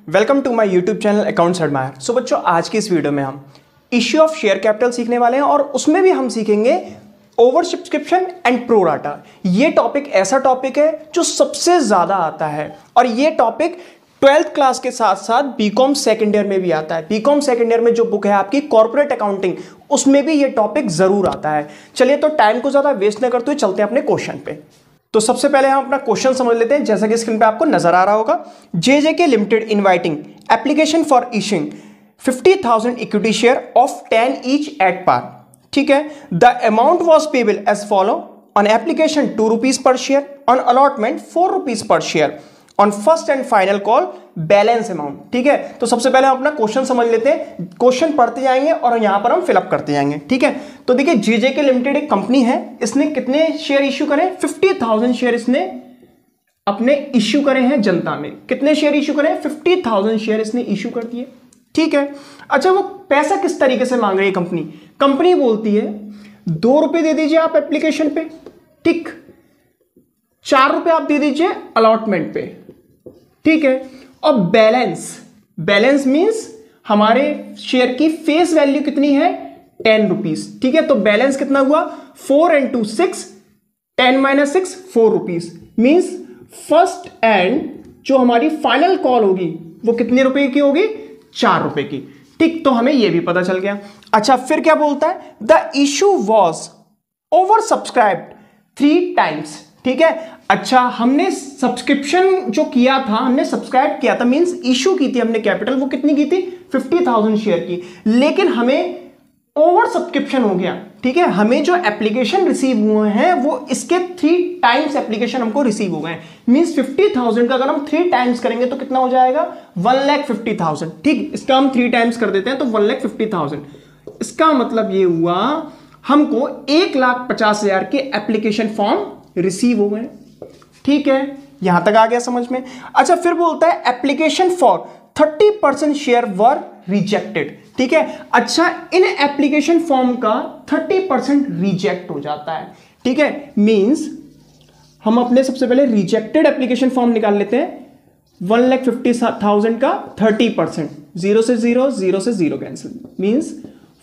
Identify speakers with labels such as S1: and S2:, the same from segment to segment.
S1: Welcome to my YouTube channel accounts admire. So बच्चों, आज की इस वीडियो में हम इश्यू ऑफ शेयर कैपिटल सीखने वाले हैं और उसमें भी हम सीखेंगे over subscription and pro rata. ये टॉपिक ऐसा टॉपिक है जो सबसे ज्यादा आता है और ये टॉपिक 12th क्लास के साथ साथ बीकॉम सेकेंड ईयर में भी आता है। बीकॉम सेकेंड ईयर में जो बुक है आपकी कॉर्पोरेट अकाउंटिंग, उसमें भी ये टॉपिक जरूर आता है। चलिए तो टाइम को ज्यादा वेस्ट न करते हुए चलते हैं अपने क्वेश्चन पे। तो सबसे पहले हम अपना क्वेश्चन समझ लेते हैं। जैसा कि स्क्रीन पे आपको नजर आ रहा होगा, JJK limited inviting application for issuing 50,000 equity share of 10 each at par. ठीक है, the amount was payable as follow on application 2 rupees per share, on allotment 4 rupees per share, on first and final call balance amount. ठीक है, तो सबसे पहले हम अपना question समझ लेते हैं। क्वेश्चन पढ़ते जाएंगे और यहां पर हम फिलअप करते जाएंगे। ठीक है, तो देखिए JJK लिमिटेड एक कंपनी है, इसने कितने शेयर इश्यू करे? 50,000 शेयर इसने अपने इश्यू करे हैं जनता में। कितने शेयर इश्यू करे? 50,000 शेयर इसने इश्यू कर दिए। ठीक है, अच्छा वो पैसा किस तरीके से मांग रही है कंपनी? कंपनी बोलती है 2 रुपए दे दीजिए आप एप्लीकेशन पे, ठीक, 4 रुपए आप दे दीजिए अलॉटमेंट पे। ठीक है, और बैलेंस मींस हमारे शेयर की फेस वैल्यू कितनी है? 10 रुपीज। ठीक है, तो बैलेंस कितना हुआ? 4 × 6, 10 - 6 4 रुपीज। मींस फर्स्ट एंड जो हमारी फाइनल कॉल होगी वो कितने रुपए की होगी? 4 रुपए की। ठीक, तो हमें यह भी पता चल गया। अच्छा, फिर क्या बोलता है? The issue was over subscribed 3 times. ठीक है, अच्छा हमने सब्सक्रिप्शन जो किया था, हमने सब्सक्राइब किया था, मींस इशू की थी हमने कैपिटल, वो कितनी की थी? 50,000 शेयर की, लेकिन हमें ओवर सब्सक्रिप्शन हो गया। ठीक है, हमें जो एप्लीकेशन रिसीव हुए हैं वो इसके 3 टाइम्स एप्लीकेशन हमको रिसीव हो गए। मींस 50,000 का अगर हम 3 टाइम्स करेंगे तो कितना हो जाएगा? 1,50,000। ठीक, इसका हम 3 टाइम्स कर देते हैं तो 1,50,000। इसका मतलब ये हुआ हमको 1,50,000 के एप्लीकेशन फॉर्म रिसीव हो गए। ठीक है, यहां तक आ गया समझ में? अच्छा, फिर बोलता है application for 30% share were rejected. ठीक है, अच्छा इन एप्लीकेशन फॉर्म का 30% रिजेक्ट हो जाता है। ठीक है, मींस हम अपने सबसे पहले रिजेक्टेड एप्लीकेशन फॉर्म निकाल लेते हैं। 1,50,000 का 30%, 0 से 0, 0 से 0 कैंसिल, मींस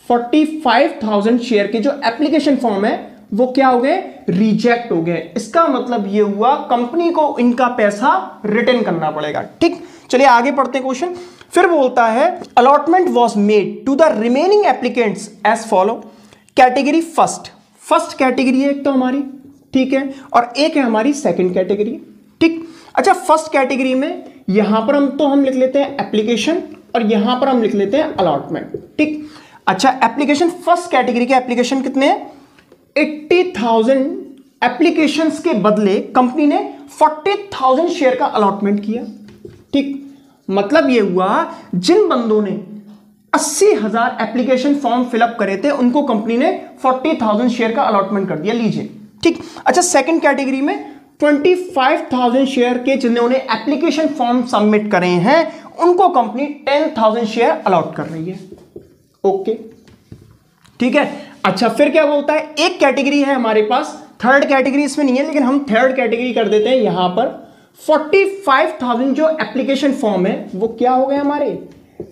S1: 45,000 शेयर के जो एप्लीकेशन फॉर्म है वो क्या हो गए? रिजेक्ट हो गए। इसका मतलब ये हुआ कंपनी को इनका पैसा रिटर्न करना पड़ेगा। ठीक, चलिए आगे पढ़ते हैं क्वेश्चन। फिर बोलता है allotment was made to the remaining applicants as follow. Category first category है एक तो हमारी, ठीक है, और एक है हमारी सेकंड कैटेगरी। ठीक, अच्छा फर्स्ट कैटेगरी में यहां पर हम लिख लेते हैं एप्लीकेशन और यहां पर हम लिख लेते हैं अलॉटमेंट। ठीक, अच्छा एप्लीकेशन, फर्स्ट कैटेगरी के एप्लीकेशन कितने हैं? 80,000 एप्लीकेशंस के बदले कंपनी ने 40,000 शेयर का अलॉटमेंट किया। ठीक, मतलब यह हुआ जिन बंदों ने 80,000 एप्लीकेशन फॉर्म फिलअप करे थे उनको कंपनी ने 40,000 शेयर का अलॉटमेंट कर दिया। लीजिए, ठीक। अच्छा, सेकंड कैटेगरी में 25,000 शेयर के जिन्होंने एप्लीकेशन फॉर्म सबमिट करे हैं उनको कंपनी 10,000 शेयर अलॉट कर रही है। ओके, ठीक है। अच्छा, फिर क्या बोलता है? एक कैटेगरी है हमारे पास, थर्ड कैटेगरी इसमें नहीं है लेकिन हम थर्ड कैटेगरी कर देते हैं। यहां पर 45,000 जो एप्लीकेशन फॉर्म है वो क्या हो गए? हमारे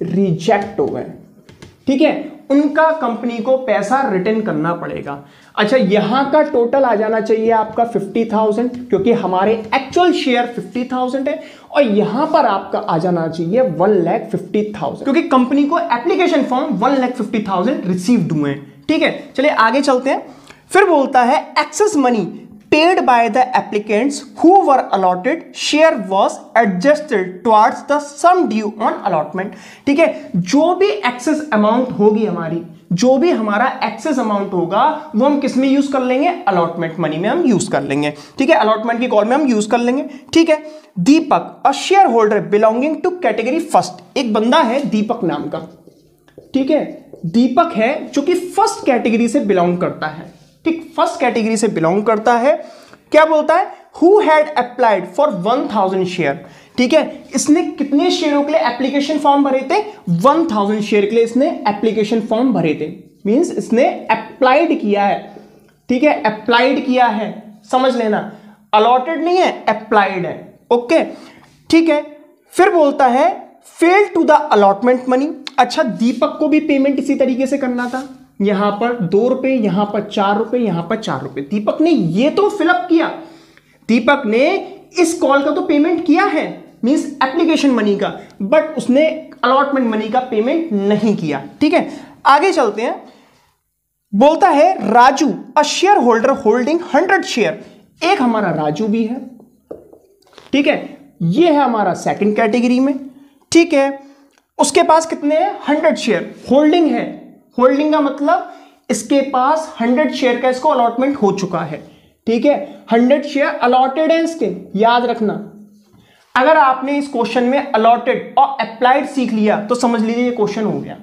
S1: रिजेक्ट हो गए। ठीक है, उनका कंपनी को पैसा रिटर्न करना पड़ेगा। अच्छा, यहां का टोटल आ जाना चाहिए आपका 50,000 क्योंकि हमारे एक्चुअल शेयर 50,000 है, और यहां पर आपका आ जाना चाहिए 1,50,000 क्योंकि कंपनी को एप्लीकेशन फॉर्म 1,50,000 रिसीव्ड हुए हैं। ठीक है, चलिए आगे चलते हैं। फिर बोलता है excess money paid by the applicants who were allotted share was adjusted towards the sum due on allotment. ठीक है, जो भी एक्सेस अमाउंट होगी हमारी, जो भी हमारा एक्सेस अमाउंट होगा वो हम किस में यूज कर लेंगे? अलॉटमेंट मनी में हम यूज कर लेंगे। ठीक है, अलॉटमेंट की कॉल में हम यूज कर लेंगे। ठीक है, Deepak a shareholder belonging to category first, एक बंदा है दीपक नाम का। ठीक है, दीपक है जो कि फर्स्ट कैटेगरी से बिलोंग करता है। ठीक, फर्स्ट कैटेगरी से बिलोंग करता है। क्या बोलता है? Who had applied for 1,000 share. ठीक है, इसने कितने शेयरों के लिए एप्लीकेशन फॉर्म भरे थे? 1,000 शेयर के लिए इसने एप्लीकेशन फॉर्म भरे थे। मींस इसने अप्लाइड किया है। ठीक है, अप्लाइड किया है, समझ लेना, अलॉटेड नहीं है, अप्लाइड है। ओके, ठीक है। फिर बोलता है fail to the allotment money. अच्छा, दीपक को भी पेमेंट इसी तरीके से करना था, यहां पर 2 रुपए, यहां पर 4 रुपए, यहां पर 4 रुपए। दीपक ने ये तो फिलअप किया, दीपक ने इस कॉल का तो पेमेंट किया है, मींस एप्लीकेशन मनी का, बट उसने अलॉटमेंट मनी का पेमेंट नहीं किया। ठीक है, आगे चलते हैं। बोलता है Raju a share holder holding 100 share. एक हमारा राजू भी है, ठीक है, ये है हमारा सेकंड कैटेगरी में। ठीक है, उसके पास कितने हैं? 100 शेयर होल्डिंग है। होल्डिंग का मतलब इसके पास 100 शेयर का इसको अलॉटमेंट हो चुका है। ठीक है, 100 शेयर अलॉटेड है इसके, याद रखना। अगर आपने इस क्वेश्चन में अलॉटेड और अप्लाइड सीख लिया तो समझ लीजिए ये क्वेश्चन हो गया।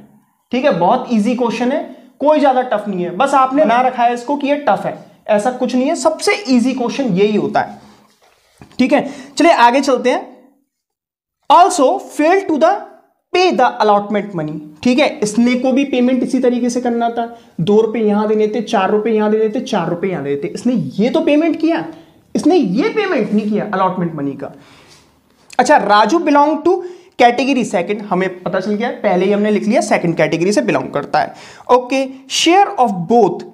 S1: ठीक है, बहुत इजी क्वेश्चन है, कोई ज्यादा टफ नहीं है, बस आपने ना रखा है इसको कि ये टफ है, ऐसा कुछ नहीं है, सबसे इजी क्वेश्चन यही होता है। ठीक है, चलिए आगे चलते हैं। Also fail to the pay the allotment money. ठीक है, इसने को भी पेमेंट इसी तरीके से करना था, 2 रुपए यहां देने थे, 4 रुपए यहां देने थे, 4 रुपए यहां देने थे। इसने ये तो पेमेंट किया, इसने ये पेमेंट नहीं किया अलॉटमेंट मनी का। अच्छा, Raju belong to category second, हमें पता चल गया, पहले ही हमने लिख लिया सेकंड कैटेगरी से बिलोंग करता है। Okay, share of both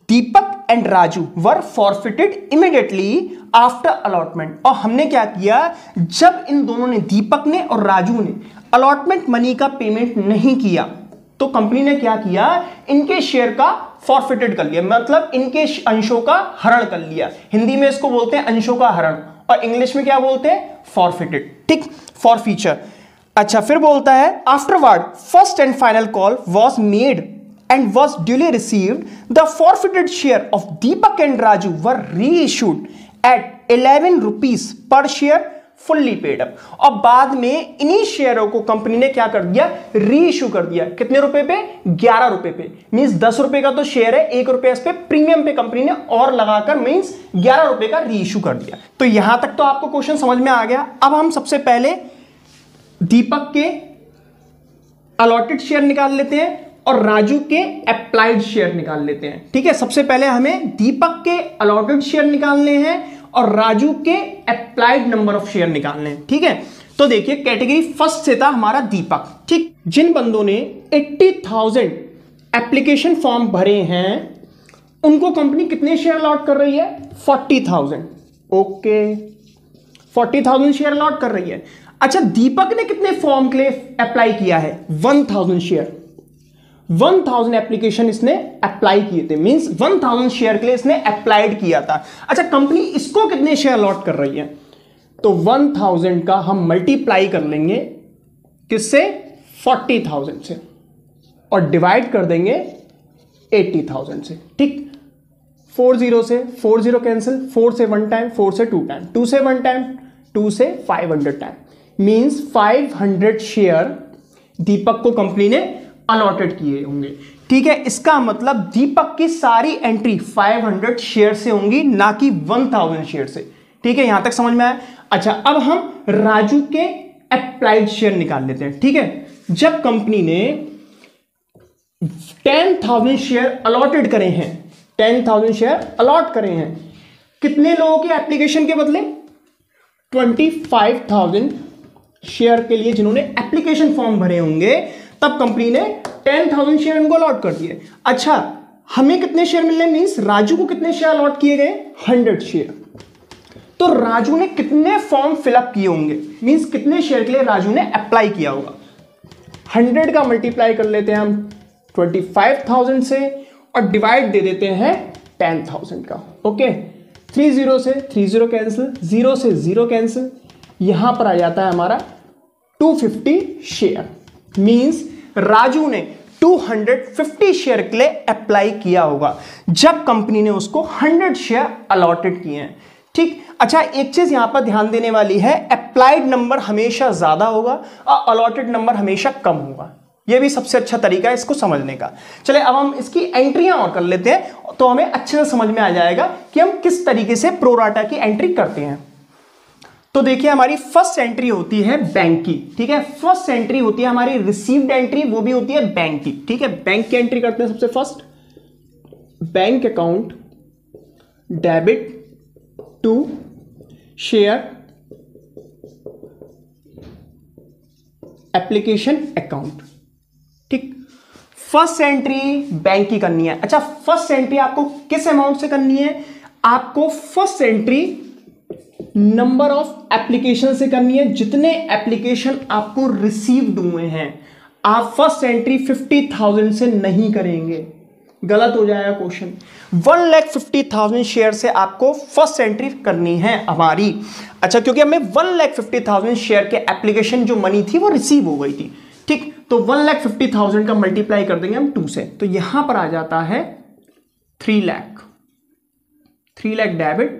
S1: Deepak and Raju were forfeited immediately after allotment. और हमने क्या किया, जब इन दोनों ने, दीपक ने और राजू ने अलॉटमेंट मनी का पेमेंट नहीं किया तो कंपनी ने क्या किया, इनके शेयर का फॉरफिटेड कर लिया, मतलब इनके अंशों का हरण कर लिया। हिंदी में इसको बोलते हैं अंशों का हरण, और इंग्लिश में क्या बोलते हैं, फॉरफिटेड। ठीक, फॉरफीचर। अच्छा, फिर बोलता है afterward first and final call was made and was duly received, the forfeited share of Deepak and Raju were reissued at 11 rupees per share fully paid up। और बाद में इन्हीं शेयरों को कंपनी ने क्या कर दिया, रीइश्यू कर दिया। कितने रुपए पे? 11 रुपए पे। मींस 10 रुपए का तो शेयर है, 1 रुपए इस पे प्रीमियम पे कंपनी ने और लगाकर मींस 11 रुपए का रीइश्यू कर दिया। तो यहां तक तो आपको क्वेश्चन समझ में आ गया। अब हम सबसे पहले दीपक के अलॉटेड शेयर निकाल लेते हैं और राजू के अप्लाइड शेयर निकाल लेते हैं। ठीक है, सबसे पहले हमें दीपक के अलॉटेड शेयर निकालने हैं और राजू के अप्लाइड नंबर ऑफ शेयर निकालने हैं। ठीक है, तो देखिए कैटेगरी फर्स्ट से था हमारा दीपक। ठीक, जिन बंदों ने 80,000 एप्लीकेशन फॉर्म भरे हैं उनको कंपनी कितने शेयर अलॉट कर रही है? 40,000। ओके, 40,000 शेयर अलॉट कर रही है। अच्छा, दीपक ने कितने फॉर्म के लिए अप्लाई किया है? 1,000 शेयर। 1,000 एप्लीकेशन इसने अप्लाई किए थे, मींस 1,000 शेयर के लिए इसने अप्लाइड किया था। अच्छा, कंपनी इसको कितने शेयर अलॉट कर रही है? तो 1,000 का हम मल्टीप्लाई कर लेंगे किससे? 40,000 से, और डिवाइड कर देंगे 80,000 से। ठीक, 40 से 40 कैंसिल, 4 से 1 टाइम, 4 से 2 टाइम, 2 से 1 टाइम, 2 से 500 टाइम, मींस 500 शेयर दीपक को कंपनी ने अलॉटेड किए होंगे। ठीक है, इसका मतलब दीपक की सारी एंट्री 500 शेयर से होंगी, ना कि 1,000 शेयर से। ठीक है, यहां तक समझ में आया? अच्छा, अब हम राजू के अप्लाइड शेयर निकाल लेते हैं। ठीक है, जब कंपनी ने 10,000 शेयर अलॉटेड करे हैं, 10,000 शेयर अलॉट करे हैं, कितने लोगों के एप्लीकेशन के बदले? 25,000 शेयर के लिए जिन्होंने एप्लीकेशन फॉर्म भरे होंगे, तब कंपनी ने 10,000 शेयर इनको अलॉट कर दिए। अच्छा, हमें कितने शेयर मिलने, मींस राजू को कितने शेयर अलॉट किए गए? 100 शेयर। तो राजू ने कितने फॉर्म फिलअप किए होंगे, मींस कितने शेयर के लिए राजू ने अप्लाई किया होगा? 100 का मल्टीप्लाई कर लेते हैं हम 25,000 से और डिवाइड दे देते हैं 10,000 का। ओके, 30 से 30 कैंसिल, 0 से 0 कैंसिल, यहां पर आ जाता है हमारा 250 शेयर। मींस राजू ने 250 शेयर के लिए अप्लाई किया होगा जब कंपनी ने उसको 100 शेयर अलॉटेड किए हैं। ठीक, अच्छा, एक चीज यहां पर ध्यान देने वाली है, अप्लाइड नंबर हमेशा ज्यादा होगा और अलॉटेड नंबर हमेशा कम होगा। यह भी सबसे अच्छा तरीका है इसको समझने का। चलिए, अब हम इसकी एंट्रियां और कर लेते हैं तो हमें अच्छे से समझ में आ जाएगा कि हम किस तरीके से प्रोराटा की एंट्री करते हैं। तो देखिए, हमारी फर्स्ट एंट्री होती है बैंक की। ठीक है, फर्स्ट एंट्री होती है हमारी रिसीव्ड एंट्री, वो भी होती है बैंक की। ठीक है, बैंक की एंट्री करते हैं सबसे first, bank account debit to share application account. ठीक, फर्स्ट एंट्री बैंक की करनी है। अच्छा, फर्स्ट एंट्री आपको किस अमाउंट से करनी है? आपको first entry number of application से करनी है, जितने एप्लीकेशन आपको रिसीव्ड हुए हैं। आप फर्स्ट एंट्री 50,000 से नहीं करेंगे, गलत हो जाएगा क्वेश्चन। 1,50,000 शेयर से आपको फर्स्ट एंट्री करनी है हमारी। अच्छा, क्योंकि हमें 1,50,000 शेयर के एप्लीकेशन जो मनी थी वो रिसीव हो गई थी। ठीक, तो 1,50,000 का मल्टीप्लाई कर देंगे हम 2 से, तो यहां पर आ जाता है 3 lakh. 3 lakh debit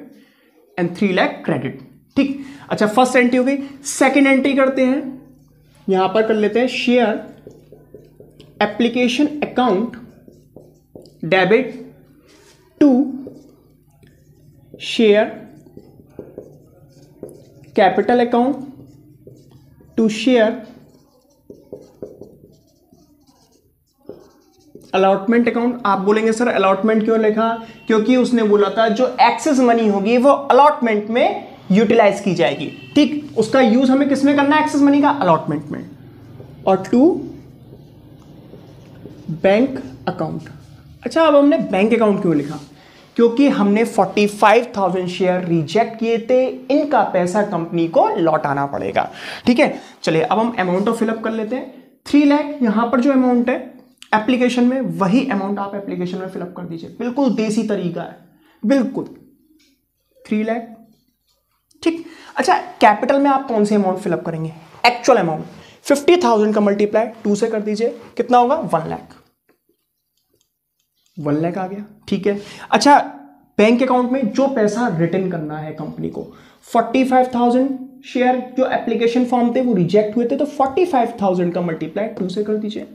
S1: and 3 lakh credit. ठीक, अच्छा, फर्स्ट एंट्री हो गई। सेकेंड एंट्री करते हैं, यहां पर कर लेते हैं share application account debit to share capital account to share allotment account. आप बोलेंगे सर अलॉटमेंट क्यों लिखा? क्योंकि उसने बोला था जो एक्सेस मनी होगी वो अलॉटमेंट में यूटिलाइज की जाएगी। ठीक, उसका यूज हमें किसमें करना है? एक्सेस मनी का अलॉटमेंट में। और टू बैंक अकाउंट। अच्छा, अब हमने बैंक अकाउंट क्यों लिखा? क्योंकि हमने 45,000 शेयर रिजेक्ट किए थे, इनका पैसा कंपनी को लौटाना पड़ेगा। ठीक है, चलिए अब हम अमाउंट ऑफ फिलअप कर लेते हैं। 3 लाख यहां पर जो अमाउंट है एप्लीकेशन में, वही अमाउंट आप एप्लीकेशन में फिलअप कर दीजिए। बिल्कुल देसी तरीका है, बिल्कुल 3 लाख। ठीक, अच्छा, कैपिटल में आप कौन सी अमाउंट फिलअप करेंगे? Actual amount. 50,000 का मल्टीप्लाई 2 से कर दीजिए, कितना होगा? 1 लाख। 1 लाख आ गया। ठीक है, अच्छा, बैंक अकाउंट में जो पैसा रिटर्न करना है कंपनी को, 45,000 शेयर जो एप्लीकेशन फॉर्म थे वो रिजेक्ट हुए थे, तो 45,000 का मल्टीप्लाई 2 से कर दीजिए,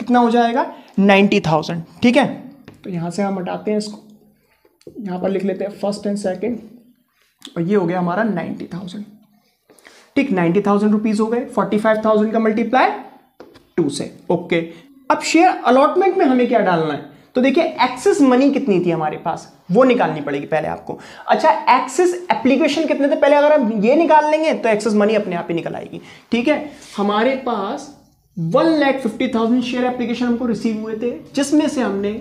S1: कितना हो जाएगा? 90,000। ठीक है, तो यहां से हम हटाते हैं इसको, यहां पर लिख लेते हैं फर्स्ट एंड सेकंड, और ये हो गया हमारा 90,000। ठीक, 90,000 रुपीज हो गए। 45,000 का मल्टीप्लाई 2 से। ओके, अब शेयर अलॉटमेंट में हमें क्या डालना है? तो देखिए, एक्सेस मनी कितनी थी हमारे पास, वो निकालनी पड़ेगी पहले आपको। अच्छा, एक्सेस एप्लीकेशन कितने थे? पहले अगर हम ये निकाल लेंगे तो एक्सेस मनी अपने आप ही निकल आएगी। ठीक है, हमारे पास 1,50,000 शेयर एप्लीकेशन हमको रिसीव हुए थे, जिसमें से हमने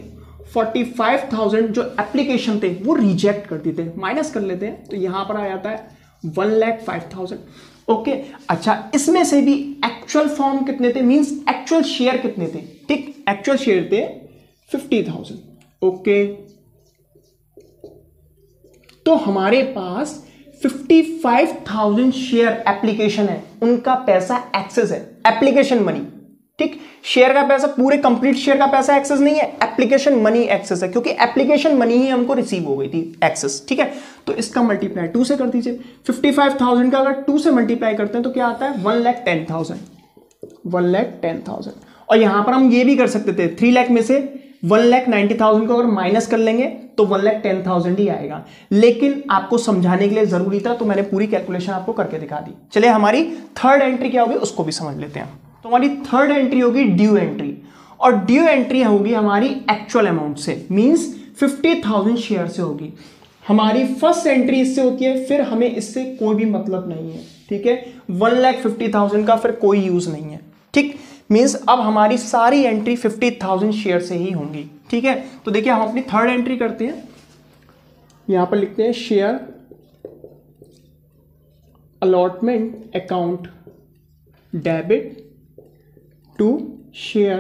S1: 45,000 जो एप्लीकेशन थे वो रिजेक्ट कर दिए थे। माइनस कर लेते हैं, तो यहां पर आ जाता है 1,05,000। ओके, अच्छा, इसमें से भी एक्चुअल फॉर्म कितने थे, मींस एक्चुअल शेयर कितने थे? ठीक, एक्चुअल शेयर थे 50,000। ओके, तो हमारे पास 55,000 शेयर एप्लीकेशन है, उनका पैसा एक्सेस है, एप्लीकेशन मनी। ठीक, शेयर का पैसा, पूरे कंप्लीट शेयर का पैसा एक्सेस नहीं है, एप्लीकेशन मनी एक्सेस है, क्योंकि एप्लीकेशन मनी ही हमको रिसीव हो गई थी एक्सेस। ठीक है, तो इसका मल्टीप्लाई 2 से कर दीजिए। 55,000 का अगर 2 से मल्टीप्लाई करते हैं तो क्या आता है? 1,10,000। 1,10,000। और यहां पर हम ये भी कर सकते थे, 3 लाख में से 1,90,000 को अगर माइनस कर लेंगे तो 1,10,000 ही आएगा, लेकिन आपको समझाने के लिए जरूरी था तो मैंने पूरी कैलकुलेशन आपको करके दिखा दी। चलिए, हमारी थर्ड एंट्री क्या होगी उसको भी समझ लेते हैं। तो हमारी थर्ड एंट्री होगी ड्यू एंट्री, और ड्यू एंट्री होगी हमारी एक्चुअल अमाउंट से, मींस 50,000 शेयर से होगी। हमारी फर्स्ट एंट्री इससे होती है, फिर हमें इससे कोई भी मतलब नहीं है। ठीक है, 1,50,000 का फिर कोई यूज नहीं है। ठीक, मींस अब हमारी सारी एंट्री 50,000 शेयर से ही होंगी। ठीक है, तो देखिए हम अपनी थर्ड एंट्री करते हैं, यहां पर लिखते हैं share allotment account debit to share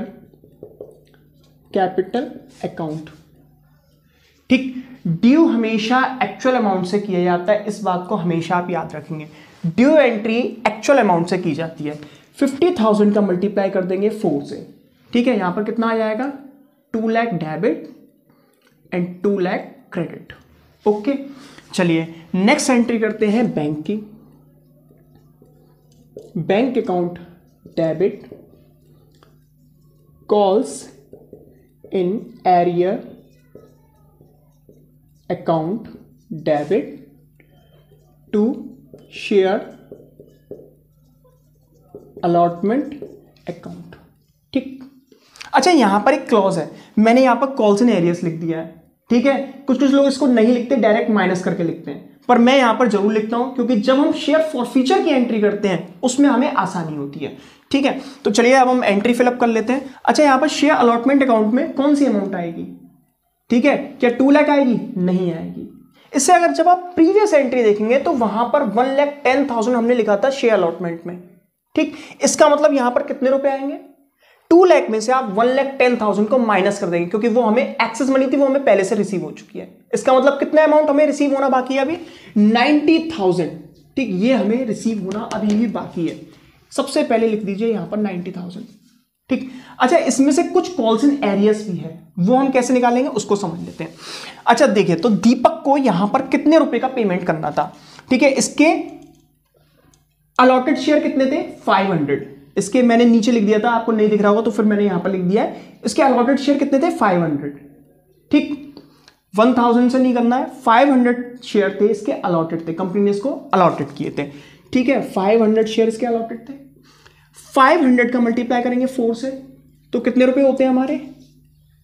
S1: capital account. ठीक, ड्यू हमेशा एक्चुअल अमाउंट से किया जाता है, इस बात को हमेशा आप याद रखेंगे। ड्यू एंट्री एक्चुअल अमाउंट से की जाती है। 50,000 का मल्टीप्लाई कर देंगे 4 से। ठीक है, यहां पर कितना आ जाएगा? 2 lakh debit and 2 lakh credit. Okay, चलिए नेक्स्ट एंट्री करते हैं बैंक की। Bank account debit calls in arrear account debit to share allotment account. ठीक, अच्छा, यहां पर एक क्लॉज है, मैंने यहां पर कॉल्स इन एरियर्स लिख दिया है। ठीक है, कुछ कुछ लोग इसको नहीं लिखते, डायरेक्ट माइनस करके लिखते हैं, पर मैं यहां पर जरूर लिखता हूं क्योंकि जब हम शेयर फॉरफीचर की एंट्री करते हैं उसमें हमें आसानी होती है। ठीक है, तो चलिए अब हम एंट्री फिलअप कर लेते हैं। अच्छा, यहां पर शेयर अलॉटमेंट अकाउंट में कौन सी अमाउंट आएगी? ठीक है, क्या 2 लाख आएगी? नहीं आएगी। इससे अगर जब आप प्रीवियस एंट्री देखेंगे तो वहां पर 1,10,000 हमने लिखा था शेयर अलॉटमेंट में। ठीक, इसका मतलब यहां पर कितने रुपए आएंगे? 2 लाख में से आप 1,10,000 को माइनस कर देंगे क्योंकि वो हमें एक्सेस मनी थी, वो हमें पहले से रिसीव हो चुकी है। इसका मतलब कितना अमाउंट हमें रिसीव होना बाकी है? अभी 90,000। ठीक, ये हमें रिसीव होना अभी भी बाकी है। सबसे पहले लिख दीजिए यहां पर 90,000। ठीक, अच्छा, इसमें से कुछ कॉल्स इन एरियस भी है, वो हम कैसे निकालेंगे उसको समझ लेते हैं। अच्छा देखिए, तो दीपक को यहां पर कितने रुपए का पेमेंट करना था? ठीक है, इसके अलॉटेड शेयर कितने थे? 500। इसके मैंने नीचे लिख दिया था, आपको नहीं दिख रहा होगा तो फिर मैंने यहां पर लिख दिया है। इसके अलॉटेड शेयर कितने थे? 500। ठीक, 1000 से नहीं करना है, 500 शेयर थे इसके अलॉटेड थे, कंपनी ने इसको अलॉटेड किए थे। ठीक है, 500 शेयर इसके अलॉटेड थे। 500 का मल्टीप्लाई करेंगे 4 से तो कितने रुपए होते हैं हमारे?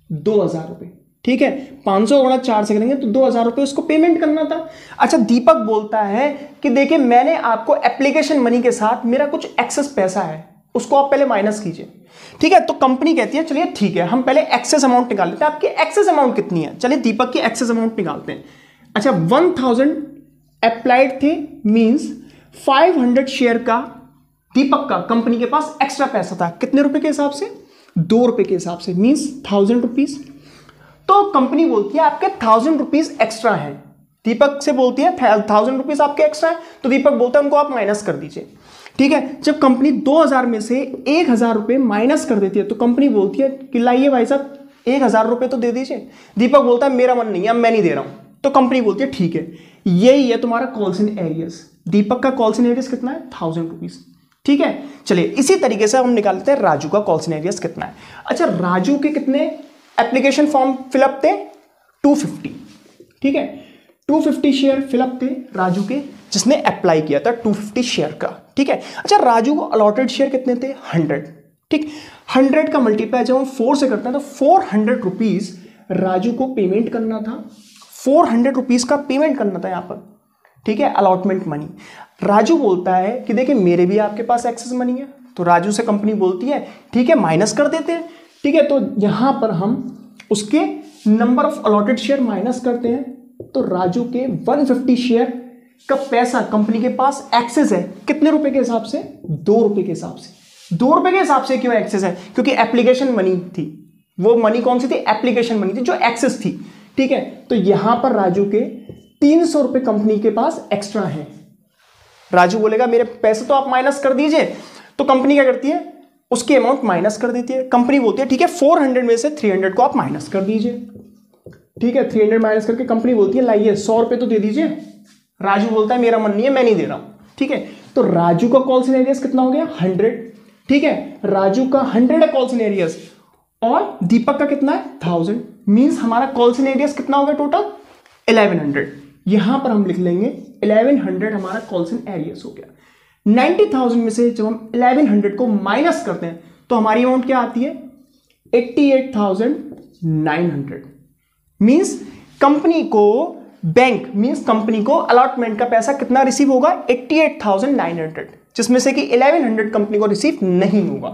S1: 2,000 रुपए। ठीक है, 500 गुणा 4 से करेंगे तो 2,000 रुपए उसको पेमेंट करना था। अच्छा, दीपक बोलता है कि देखिए मैंने आपको एप्लीकेशन मनी के साथ मेरा कुछ एक्सेस पैसा है, उसको आप पहले माइनस कीजिए। ठीक है, तो कंपनी कहती है चलिए ठीक है, हम पहले एक्सेस अमाउंट निकाल लेते हैं। आपकी एक्सेस अमाउंट कितनी है? चलिए दीपक की एक्सेस अमाउंट निकालते हैं। अच्छा, 1000 अप्लाइड थे, मींस 500 शेयर का दीपक का कंपनी के पास एक्स्ट्रा पैसा था। कितने रुपए के हिसाब से? 2 रुपए के हिसाब से, मींस 1000 रुपीज। तो कंपनी बोलती है आपके 1000 रुपीज एक्स्ट्रा है। दीपक से बोलती है 1000 रुपीज आपके एक्स्ट्रा है, तो दीपक बोलता है उनको आप माइनस कर दीजिए। ठीक है, जब कंपनी 2000 में से 1000 रुपए माइनस कर देती है तो कंपनी बोलती है कि लाइए भाई साहब 1000 रुपए तो दे दीजिए। दीपक बोलता है मेरा मन नहीं है, मैं नहीं दे रहा हूं। तो कंपनी बोलती है ठीक है, यही है तुम्हारा कॉल्स इन एरियस। दीपक का कॉल्स इन एरियस कितना है? 1000 रुपीज। ठीक है, चलिए इसी तरीके से हम निकालते हैं राजू का कॉल्स इन एरियस कितना है। अच्छा, राजू के कितने एप्लीकेशन फॉर्म फिलअप थे? 250। ठीक है, 250 शेयर फिलअप थे राजू के, जिसने अप्लाई किया था 250 शेयर का। ठीक है, अच्छा, राजू को अलॉटेड शेयर कितने थे? 100। ठीक, 100 का मल्टीप्लाई जब हम 4 से करते हैं तो 400 रुपीज राजू को पेमेंट करना था। 400 रुपीज का पेमेंट करना था यहां पर। ठीक है, अलॉटमेंट मनी। राजू बोलता है कि देखिए मेरे भी आपके पास एक्सेस मनी है, तो राजू से कंपनी बोलती है ठीक है माइनस कर देते हैं। ठीक है, तो यहां पर हम उसके number of allotted share minus करते हैं, तो राजू के 150 शेयर का पैसा कंपनी के पास एक्सेस है। कितने रुपए के हिसाब से? 2 रुपए के हिसाब से। 2 रुपए के हिसाब से क्यों एक्सेस है? क्योंकि एप्लीकेशन मनी थी। वो मनी कौन सी थी? एप्लीकेशन मनी थी जो एक्सेस थी। ठीक है, तो यहां पर राजू के 300 रुपए कंपनी के पास एक्स्ट्रा है। राजू बोलेगा मेरे पैसे तो आप माइनस कर दीजिए, तो कंपनी क्या करती है? उसकी अमाउंट माइनस कर देती है। कंपनी बोलती है ठीक है 400 में से 300 को आप माइनस कर दीजिए। ठीक है, 300 माइनस करके कंपनी बोलती है लाइए 100 रुपए तो दे दीजिए। राजू बोलता है मेरा मन नहीं है, मैं नहीं दे रहा हूं। ठीक है, तो राजू का कॉल्स इन एरियस कितना हो गया? 100। ठीक है, राजू का 100 है कॉल्स इन एरियस और दीपक का कितना है? 1000। मींस हमारा कॉल्स इन एरियस कितना हो गया टोटल? 1100। यहां पर हम लिख लेंगे 1100 हमारा कॉल्स इन एरियस हो गया। 90,000 में से जब हम 1100 को माइनस करते हैं तो हमारी अमाउंट क्या आती है? 88,900। मींस कंपनी को बैंक मींस कंपनी को अलॉटमेंट का पैसा कितना रिसीव होगा? 88,900, जिसमें से कि 1100 कंपनी को रिसीव नहीं होगा।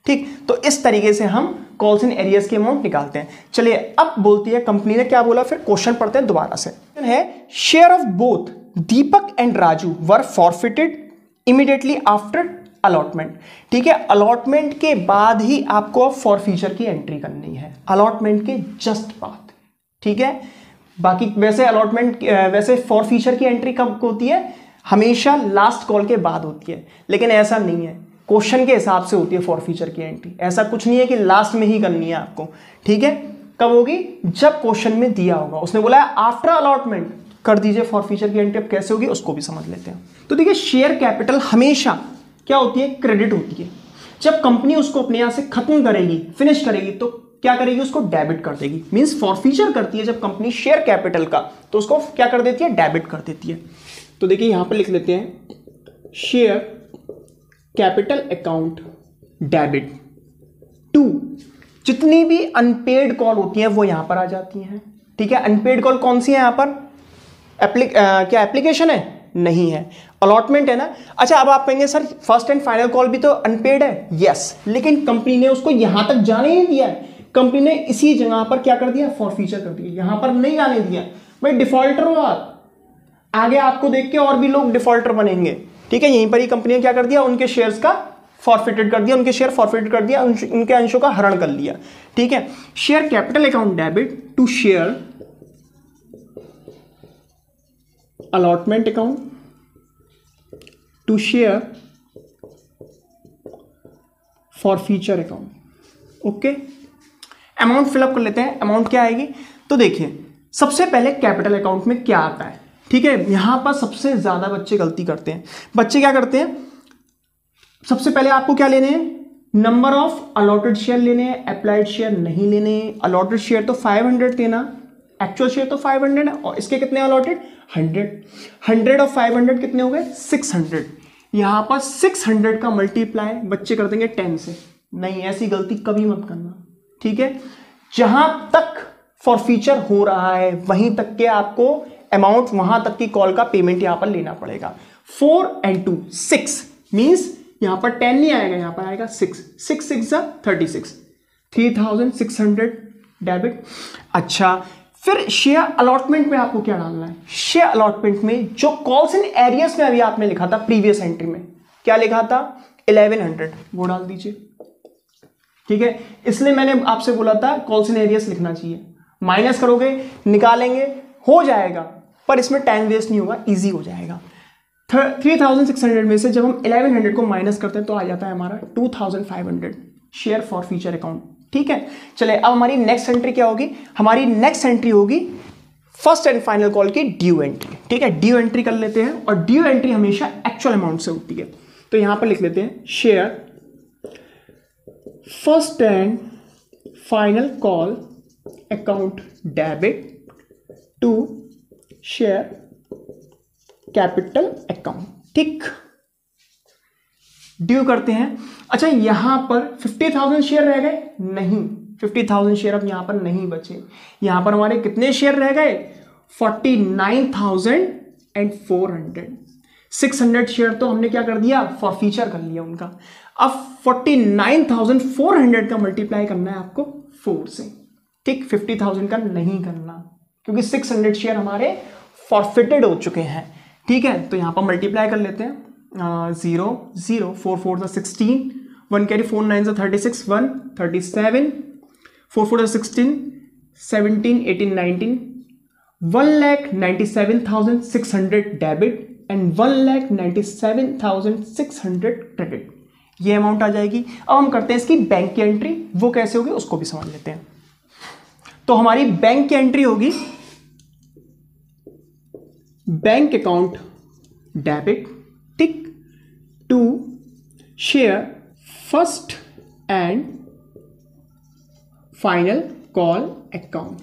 S1: ठीक, तो इस तरीके से हम कॉल्स इन एरियस की अमाउंट निकालते हैं। चलिए अब बोलती है कंपनी ने क्या बोला, फिर क्वेश्चन पढ़ते हैं दोबारा से। है share of both Deepak and Raju were forfeited immediately after allotment. ठीक है, अलॉटमेंट के बाद ही आपको फॉरफीचर की एंट्री करनी है, अलॉटमेंट के जस्ट बाद। ठीक है, बाकी वैसे अलॉटमेंट वैसे फॉरफीचर की एंट्री कब होती है? हमेशा लास्ट कॉल के बाद होती है, लेकिन ऐसा नहीं है, क्वेश्चन के हिसाब से होती है फॉरफीचर की एंट्री। ऐसा कुछ नहीं है कि लास्ट में ही करनी है आपको। ठीक है, कब होगी? जब क्वेश्चन में दिया होगा। उसने बोला है आफ्टर अलॉटमेंट कर दीजिए फॉरफीचर की एंट्री। अब कैसे होगी उसको भी समझ लेते हैं। तो देखिए शेयर कैपिटल हमेशा क्या होती है? क्रेडिट होती है। जब कंपनी उसको अपने यहां से खत्म करेगी, फिनिश करेगी, तो क्या करेगी? उसको डेबिट कर देगी। मींस फॉरफीचर करती है जब कंपनी शेयर कैपिटल का, तो उसको क्या कर देती है? डेबिट कर देती है। तो देखिए यहां पर लिख लेते हैं share capital account debit to, जितनी भी अनपेड कॉल होती हैं वो यहां पर आ जाती हैं। ठीक है, अनपेड कॉल कौन सी है यहां पर? क्या एप्लीकेशन है? नहीं है। अलॉटमेंट है ना। अच्छा, अब आप कहेंगे sir first and final call भी तो अनपेड है। यस, लेकिन कंपनी ने उसको यहां तक जाने ही नहीं दिया है। कंपनी ने इसी जगह पर क्या कर दिया? फॉरफीचर कर दिया, यहां पर नहीं जाने दिया। भाई डिफॉल्टर हो आप, आगे आपको देख के और भी लोग डिफॉल्टर बनेंगे। ठीक है, यहीं पर ही कंपनी ने क्या कर दिया? उनके शेयर्स का फॉरफिटेड कर दिया, उनके शेयर फॉरफिटेड कर दिया, उनके अंशों का हरण कर लिया। ठीक है, share capital account debit to share allotment account to share forfeiture account. Okay, amount fill up कर लेते हैं। अमाउंट क्या आएगी? तो देखिए, सबसे पहले कैपिटल अकाउंट में क्या आता है? ठीक है, यहां पर सबसे ज्यादा बच्चे गलती करते हैं। बच्चे क्या करते हैं? सबसे पहले आपको क्या लेने हैं? नंबर ऑफ अलॉटेड शेयर लेने हैं, अप्लाइड शेयर नहीं लेने हैं। अलॉटेड शेयर तो 500 लेना, एक्चुअल शेयर तो 500 है, और इसके कितने अलॉटेड? 100। 100 और 500 कितने हो गए? 600। यहां पर 600 का मल्टीप्लाई बच्चे कर देंगे 10 से। नहीं, ऐसी गलती कभी मत करना। ठीक है, जहां तक फॉरफीचर हो रहा है वहीं तक के आपको अमाउंट, वहां तक की कॉल का पेमेंट यहां पर लेना पड़ेगा। 4 and 2 6 मींस यहां पर 10 नहीं आएगा, यहां पर आएगा 6। 6 6 36, 3600 डेबिट। अच्छा, फिर शेयर अलॉटमेंट में आपको क्या डालना है? शेयर अलॉटमेंट में जो कॉल्स इन एरियर्स में अभी आपने लिखा था प्रीवियस एंट्री में, क्या लिखा था? 1100, वो डाल दीजिए। ठीक है, इसलिए मैंने आपसे बोला था कॉल्स इन एरियर्स लिखना चाहिए। माइनस करोगे, निकालेंगे, हो जाएगा, पर इसमें टाइम वेस्ट नहीं होगा, इजी हो जाएगा। 3600 में से जब हम 1100 को माइनस करते हैं तो आ जाता है हमारा 2500 शेयर फॉरफीचर अकाउंट। ठीक है, चले अब हमारी नेक्स्ट एंट्री क्या होगी? हमारी नेक्स्ट एंट्री होगी फर्स्ट एंड फाइनल कॉल की ड्यू एंट्री। ठीक है, ड्यू एंट्री कर लेते हैं, और ड्यू एंट्री हमेशा एक्चुअल अमाउंट से होती है। तो यहां पर लिख लेते हैं share first and final call account debit to share capital account. ठीक, ड्यू करते हैं। अच्छा, यहां पर 50,000 शेयर रह गए? नहीं, 50,000 शेयर अब यहां पर नहीं बचे। यहां पर हमारे कितने शेयर रह गए? 49,400। 600 शेयर तो हमने क्या कर दिया? फॉरफीचर कर लिया उनका। अब 49,400 का मल्टीप्लाई करना है आपको 4 से। ठीक, 50,000 का नहीं करना, क्योंकि 600 शेयर हमारे फॉरफिटेड हो चुके हैं। ठीक है, तो यहां पर मल्टीप्लाई कर लेते हैं। 0 0 4 4 16, 1 कैरी 4 9 36, 1 37, 4 4 16, 17 18 19, 1,97,600 डेबिट एंड 1,97,600 क्रेडिट। ये अमाउंट आ जाएगी। अब हम करते हैं इसकी बैंक की एंट्री, वो कैसे होगी उसको भी समझ लेते हैं। तो हमारी बैंक की एंट्री होगी bank account debit, tick, to share first and final call account.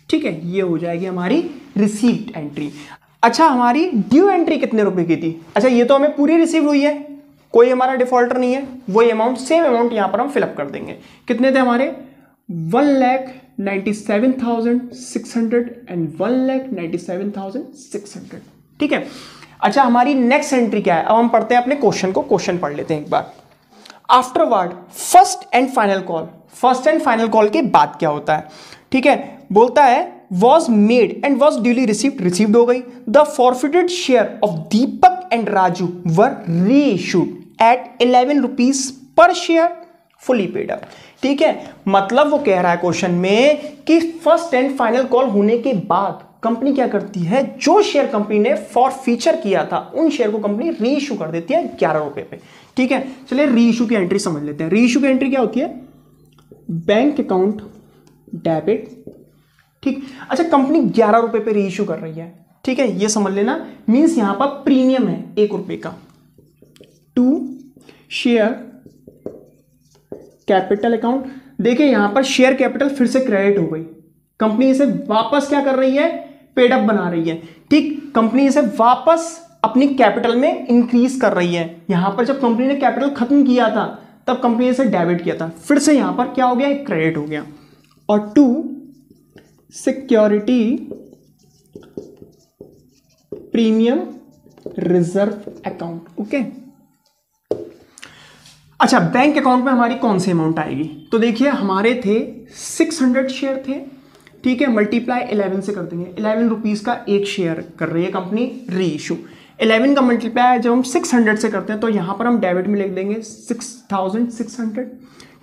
S1: ठीक है, ये हो जाएगी हमारी रिसीव्ड एंट्री। अच्छा, हमारी ड्यू एंट्री कितने रुपए की थी? अच्छा, ये तो हमें पूरी रिसीव हुई है, कोई हमारा डिफॉल्टर नहीं है। वही अमाउंट, सेम अमाउंट यहां पर हम फिलअप कर देंगे। कितने थे हमारे? 1,97,600 एंड 1,97,600। ठीक है, अच्छा, हमारी नेक्स्ट एंट्री क्या है? अब हम पढ़ते हैं अपने क्वेश्चन को। क्वेश्चन पढ़ लेते हैं एक बार। Afterward first and final call, first and final call के बाद क्या होता है? ठीक है, बोलता है was made and was duly received, received हो गई। The forfeited share of Deepak and Raju were reissued at 11 rupees per share, fully paid up. ठीक है, मतलब वो कह रहा है क्वेश्चन में कि फर्स्ट एंड फाइनल कॉल होने के बाद कंपनी क्या करती है? जो शेयर कंपनी ने फॉरफीचर किया था उन शेयर को कंपनी रीइश्यू कर देती है 11 रुपए पे। ठीक है, चलिए रीइश्यू की एंट्री समझ लेते हैं। रीइश्यू की एंट्री क्या होती है? Bank account debit. ठीक, अच्छा, कंपनी 11 रुपए पे रीइश्यू कर रही है। ठीक है, ये समझ लेना, मींस यहां पर प्रीमियम है 1 रुपए का। टू शेयर कैपिटल अकाउंट, देखिए यहां पर शेयर कैपिटल फिर से क्रेडिट हो गई। कंपनी इसे वापस क्या कर रही है? पेड अप बना रही है। ठीक, कंपनी इसे वापस अपनी कैपिटल में इंक्रीज कर रही है। यहां पर जब कंपनी ने कैपिटल खत्म किया था तब कंपनी ने इसे डेबिट किया था, फिर से यहां पर क्या हो गया? एक क्रेडिट हो गया। और to security premium reserve account. Okay, अच्छा बैंक अकाउंट में हमारी कौन सी अमाउंट आएगी? तो देखिए हमारे थे 600 शेयर थे, ठीक है, मल्टीप्लाई 11 से कर देंगे। 11 रुपीज का एक शेयर कर रही है कंपनी री इशू। 11 का मल्टीप्लाई जब हम 600 से करते हैं तो यहां पर हम डेबिट में लिख देंगे 6600,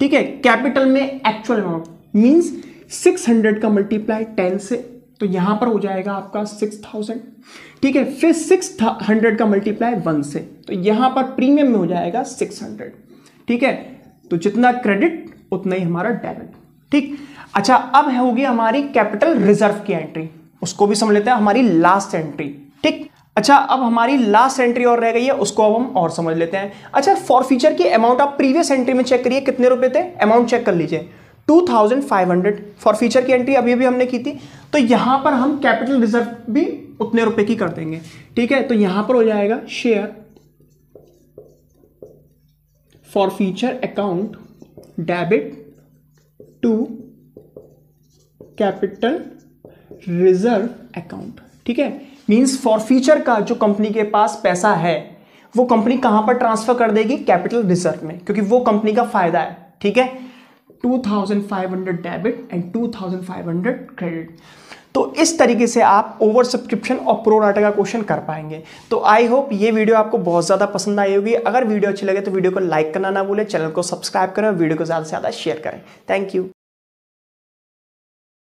S1: ठीक है। कैपिटल में एक्चुअल अमाउंट मींस 600 का मल्टीप्लाई 10 से, तो यहां पर हो जाएगा आपका 6000, ठीक है। फिर 600 का मल्टीप्लाई 1 से, तो यहां पर प्रीमियम में हो जाएगा 600, ठीक है। तो जितना क्रेडिट उतना ही हमारा डेबिट, ठीक। अच्छा, अब होगी हमारी कैपिटल रिजर्व की एंट्री, उसको भी समझ लेते हैं, हमारी लास्ट एंट्री, ठीक। अच्छा, अब हमारी लास्ट एंट्री और रह गई है, उसको अब हम और समझ लेते हैं। अच्छा, फॉर फ्यूचर की अमाउंट आप प्रीवियस एंट्री में चेक करिए कितने रुपए थे, अमाउंट चेक कर लीजिए 2500 फॉर फ्यूचर की एंट्री अभी भी हमने की थी। तो यहां पर हम कैपिटल रिजर्व भी उतने रुपए की कर देंगे, ठीक है। तो यहां पर हो जाएगा share forfeiture account debit to capital reserve account, ठीक है। मींस फॉर फ्यूचर का जो कंपनी के पास पैसा है वो कंपनी कहां पर ट्रांसफर कर देगी? कैपिटल रिजर्व में, क्योंकि वो कंपनी का फायदा है, ठीक है। 2500 डेबिट एंड 2500 क्रेडिट। तो इस तरीके से आप ओवर सब्सक्रिप्शन और प्रो राटा का क्वेश्चन कर पाएंगे। तो आई होप ये वीडियो आपको बहुत ज़्यादा पसंद आई होगी। अगर वीडियो अच्छी लगे तो वीडियो को लाइक करना ना भूलें, चैनल को सब्सक्राइब करें, वीडियो को ज़्यादा से ज़्यादा शेयर करें। Thank you.